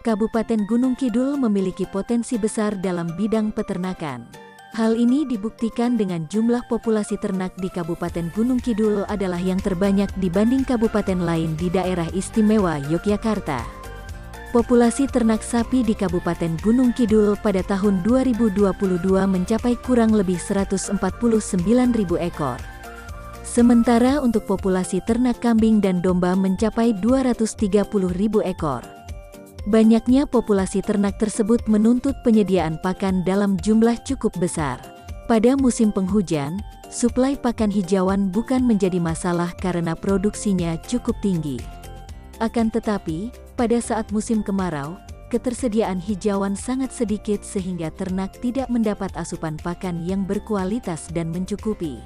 Kabupaten Gunung Kidul memiliki potensi besar dalam bidang peternakan. Hal ini dibuktikan dengan jumlah populasi ternak di Kabupaten Gunung Kidul adalah yang terbanyak dibanding kabupaten lain di daerah istimewa Yogyakarta. Populasi ternak sapi di Kabupaten Gunung Kidul pada tahun 2022 mencapai kurang lebih 149.000 ekor. Sementara untuk populasi ternak kambing dan domba mencapai 230.000 ekor. Banyaknya populasi ternak tersebut menuntut penyediaan pakan dalam jumlah cukup besar. Pada musim penghujan, suplai pakan hijauan bukan menjadi masalah karena produksinya cukup tinggi. Akan tetapi, pada saat musim kemarau, ketersediaan hijauan sangat sedikit sehingga ternak tidak mendapat asupan pakan yang berkualitas dan mencukupi.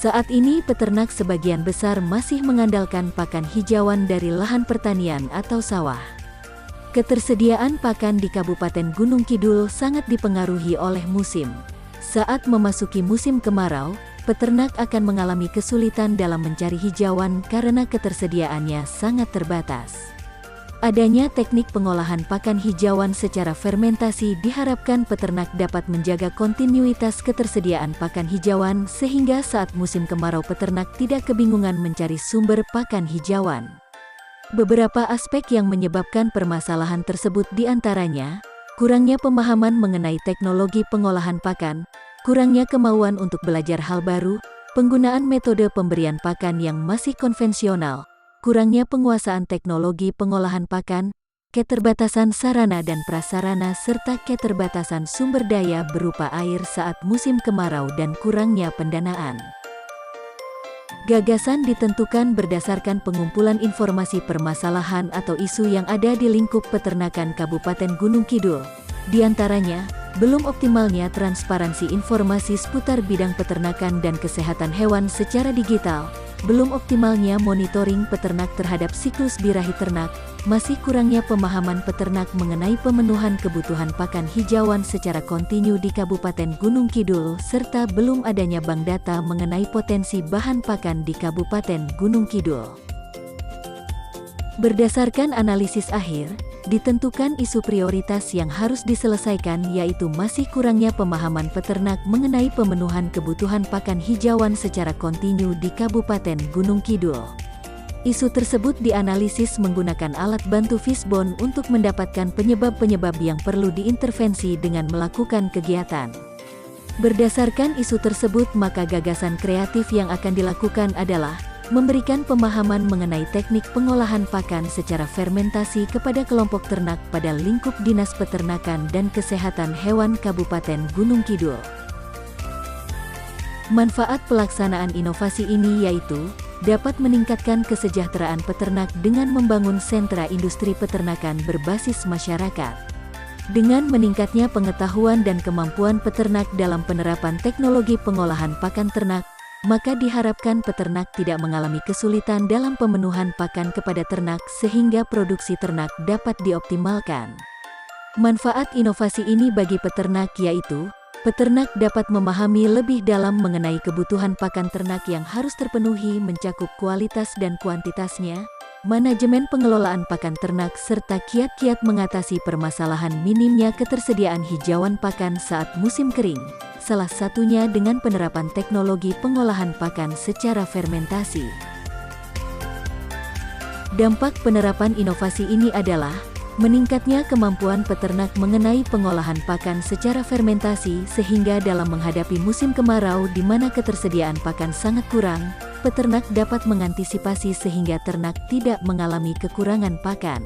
Saat ini peternak sebagian besar masih mengandalkan pakan hijauan dari lahan pertanian atau sawah. Ketersediaan pakan di Kabupaten Gunung Kidul sangat dipengaruhi oleh musim. Saat memasuki musim kemarau, peternak akan mengalami kesulitan dalam mencari hijauan karena ketersediaannya sangat terbatas. Adanya teknik pengolahan pakan hijauan secara fermentasi diharapkan peternak dapat menjaga kontinuitas ketersediaan pakan hijauan sehingga saat musim kemarau peternak tidak kebingungan mencari sumber pakan hijauan. Beberapa aspek yang menyebabkan permasalahan tersebut diantaranya, kurangnya pemahaman mengenai teknologi pengolahan pakan, kurangnya kemauan untuk belajar hal baru, penggunaan metode pemberian pakan yang masih konvensional, kurangnya penguasaan teknologi pengolahan pakan, keterbatasan sarana dan prasarana serta keterbatasan sumber daya berupa air saat musim kemarau dan kurangnya pendanaan. Gagasan ditentukan berdasarkan pengumpulan informasi permasalahan atau isu yang ada di lingkup peternakan Kabupaten Gunung Kidul. Di antaranya, belum optimalnya transparansi informasi seputar bidang peternakan dan kesehatan hewan secara digital, belum optimalnya monitoring peternak terhadap siklus birahi ternak, masih kurangnya pemahaman peternak mengenai pemenuhan kebutuhan pakan hijauan secara kontinu di Kabupaten Gunung Kidul, serta belum adanya bank data mengenai potensi bahan pakan di Kabupaten Gunung Kidul. Berdasarkan analisis akhir, ditentukan isu prioritas yang harus diselesaikan yaitu masih kurangnya pemahaman peternak mengenai pemenuhan kebutuhan pakan hijauan secara kontinu di Kabupaten Gunung Kidul. Isu tersebut dianalisis menggunakan alat bantu Fishbone untuk mendapatkan penyebab-penyebab yang perlu diintervensi dengan melakukan kegiatan. Berdasarkan isu tersebut, maka gagasan kreatif yang akan dilakukan adalah memberikan pemahaman mengenai teknik pengolahan pakan secara fermentasi kepada kelompok ternak pada lingkup Dinas Peternakan dan Kesehatan Hewan Kabupaten Gunung Kidul. Manfaat pelaksanaan inovasi ini yaitu dapat meningkatkan kesejahteraan peternak dengan membangun sentra industri peternakan berbasis masyarakat. Dengan meningkatnya pengetahuan dan kemampuan peternak dalam penerapan teknologi pengolahan pakan ternak, maka diharapkan peternak tidak mengalami kesulitan dalam pemenuhan pakan kepada ternak sehingga produksi ternak dapat dioptimalkan. Manfaat inovasi ini bagi peternak yaitu, peternak dapat memahami lebih dalam mengenai kebutuhan pakan ternak yang harus terpenuhi mencakup kualitas dan kuantitasnya, manajemen pengelolaan pakan ternak serta kiat-kiat mengatasi permasalahan minimnya ketersediaan hijauan pakan saat musim kering. Salah satunya dengan penerapan teknologi pengolahan pakan secara fermentasi. Dampak penerapan inovasi ini adalah meningkatnya kemampuan peternak mengenai pengolahan pakan secara fermentasi sehingga dalam menghadapi musim kemarau di mana ketersediaan pakan sangat kurang, peternak dapat mengantisipasi sehingga ternak tidak mengalami kekurangan pakan.